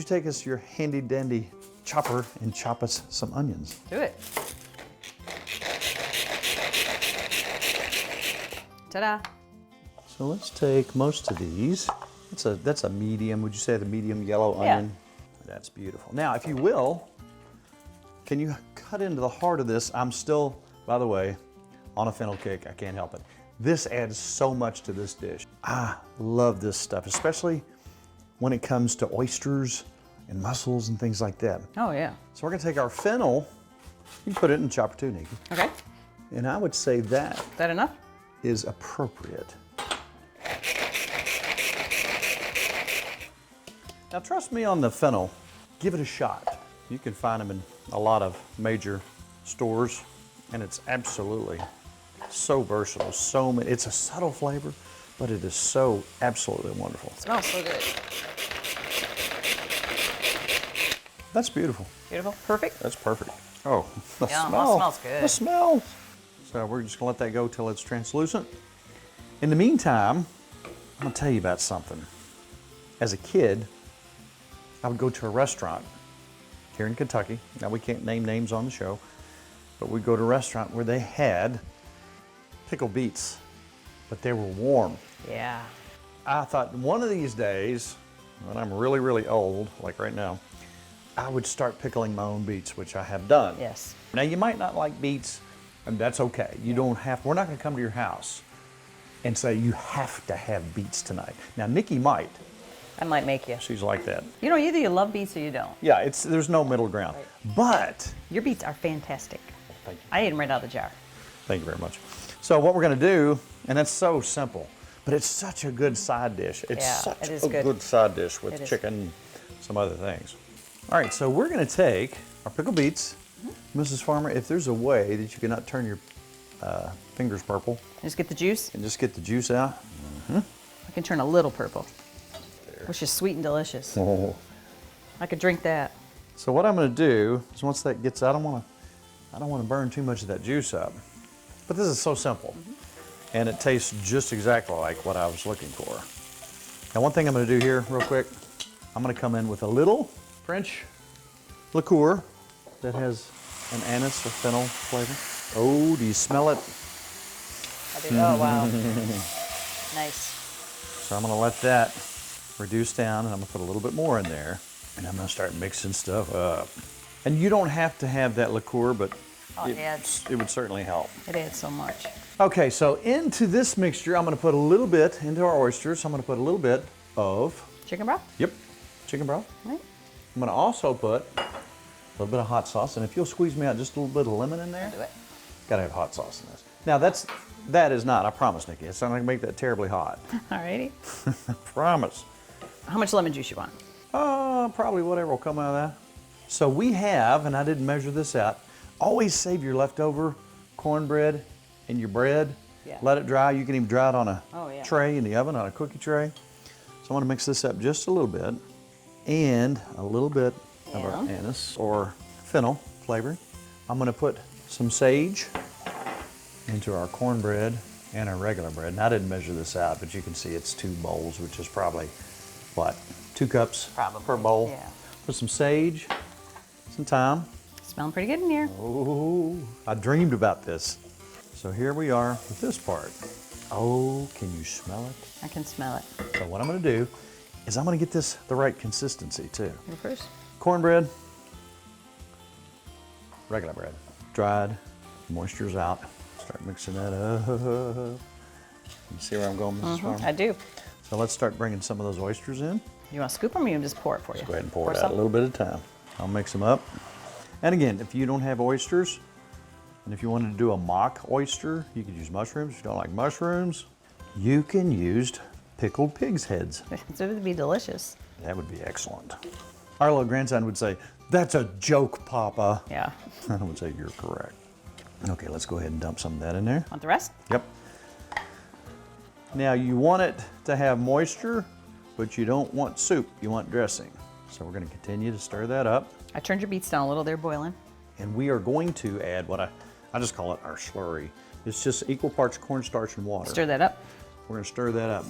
take us your handy dandy chopper and chop us some onions? Do it. Ta-da. So let's take most of these. That's a medium, would you say the medium yellow onion? That's beautiful. Now, if you will, can you cut into the heart of this? I'm still, by the way, on a fennel kick. I can't help it. This adds so much to this dish. I love this stuff, especially when it comes to oysters and mussels and things like that. Oh, yeah. So we're gonna take our fennel, you can put it in the chopper too, Nikki. Okay. And I would say that Is that enough? is appropriate. Now trust me on the fennel, give it a shot. You can find them in a lot of major stores, and it's absolutely so versatile, so many. It's a subtle flavor, but it is so absolutely wonderful. It smells so good. That's beautiful. Beautiful. Perfect. That's perfect. Oh, the Yeah, smell. it smells good. The smell. So we're just gonna let that go till it's translucent. In the meantime, I'm gonna tell you about something. As a kid, I would go to a restaurant here in Kentucky. Now we can't name names on the show, but we'd go to a restaurant where they had pickled beets, but they were warm. Yeah. I thought one of these days, when I'm really, really old, like right now, I would start pickling my own beets, which I have done. Yes. Now you might not like beets, and that's okay. You don't have, we're not gonna come to your house and say you have to have beets tonight. Now Nikki might, I might make you. she's like that. You know, either you love beets or you don't. Yeah, there's no middle ground. But, Your beets are fantastic. thank you. I ate them right out of the jar. Thank you very much. So what we're gonna do, and that's so simple, but it's such a good side dish. It's Yeah, such it is a good. good side dish with It is. chicken, some other things. All right, so we're gonna take our pickled beets. Mrs. Farmer, if there's a way that you cannot turn your fingers purple Just get the juice. and just get the juice out. I can turn a little purple, which is sweet and delicious. Oh. I could drink that. So what I'm gonna do is once that gets out, I don't wanna burn too much of that juice up. But this is so simple. And it tastes just exactly like what I was looking for. Now one thing I'm gonna do here real quick, I'm gonna come in with a little French liqueur that has an anise or fennel flavor. Oh, do you smell it? I do. Oh, wow. Nice. So I'm gonna let that reduce down, and I'm gonna put a little bit more in there, and I'm gonna start mixing stuff up. And you don't have to have that liqueur, but Oh, it it would certainly help. It adds so much. Okay, so into this mixture, I'm gonna put a little bit into our oysters. I'm gonna put a little bit of, Chicken broth? yep, chicken broth. Right. I'm gonna also put a little bit of hot sauce, and if you'll squeeze me out just a little bit of lemon in there, Do it. gotta have hot sauce in this. Now that is not, I promise, Nikki, it's not gonna make that terribly hot. Alrighty. Promise. How much lemon juice you want? Probably whatever will come out of that. So we have, and I didn't measure this out, always save your leftover cornbread and your bread. Yeah. Let it dry. You can even dry it on a Oh, yeah. tray in the oven, on a cookie tray. So I want to mix this up just a little bit, and a little bit of our Yeah. anise or fennel flavor. I'm going to put some sage into our cornbread and our regular bread. And I didn't measure this out, but you can see it's 2 bowls, which is probably, what, 2 cups Probably, per bowl. yeah. Put some sage, some thyme. Smelling pretty good in here. Oh, I dreamed about this. So here we are with this part. Oh, can you smell it? I can smell it. So what I'm gonna do is I'm gonna get this the right consistency too. You go first. Cornbread, regular bread, dried, moisture's out. Start mixing that up. You see where I'm going, Mrs. Farmer? I do. So let's start bringing some of those oysters in. You want to scoop them or you want to just pour it for you? Go ahead and pour it out some? a little bit at a time. I'll mix them up. And again, if you don't have oysters, and if you wanted to do a mock oyster, you could use mushrooms. If you don't like mushrooms, you can use pickled pig's heads. It would be delicious. That would be excellent. Our little grandson would say, "That's a joke, Papa." Yeah. I would say, "You're correct." Okay, let's go ahead and dump some of that in there. Want the rest? Yep. Now you want it to have moisture, but you don't want soup, you want dressing. So we're gonna continue to stir that up. I turned your beets down a little. They're boiling. And we are going to add what I just call it our slurry. It's just equal parts cornstarch and water. Stir that up. We're gonna stir that up.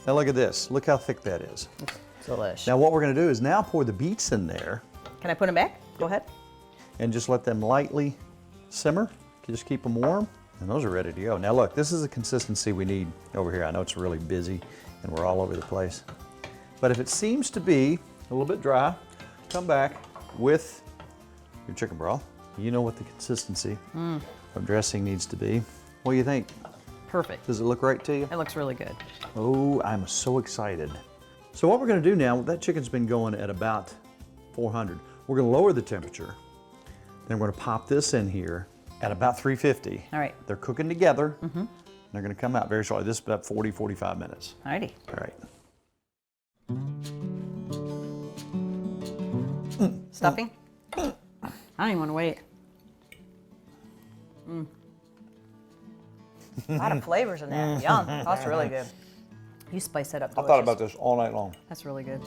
Now look at this, look how thick that is. Delish. Now what we're gonna do is now pour the beets in there Can I put them back? Go ahead. and just let them lightly simmer. Just keep them warm, and those are ready to go. Now look, this is the consistency we need over here. I know it's really busy and we're all over the place. But if it seems to be a little bit dry, come back with your chicken broth. You know what the consistency of dressing needs to be. What do you think? Perfect. Does it look right to you? It looks really good. Oh, I'm so excited. So what we're gonna do now, that chicken's been going at about 400. We're gonna lower the temperature. Then we're gonna pop this in here at about 350. All right. They're cooking together. And they're gonna come out very shortly. This is about 40, 45 minutes. Alrighty. All right. Stuffing? I don't even want to wait. A lot of flavors in that. Yum. That's really good. You spice that up. I thought about this all night long. That's really good.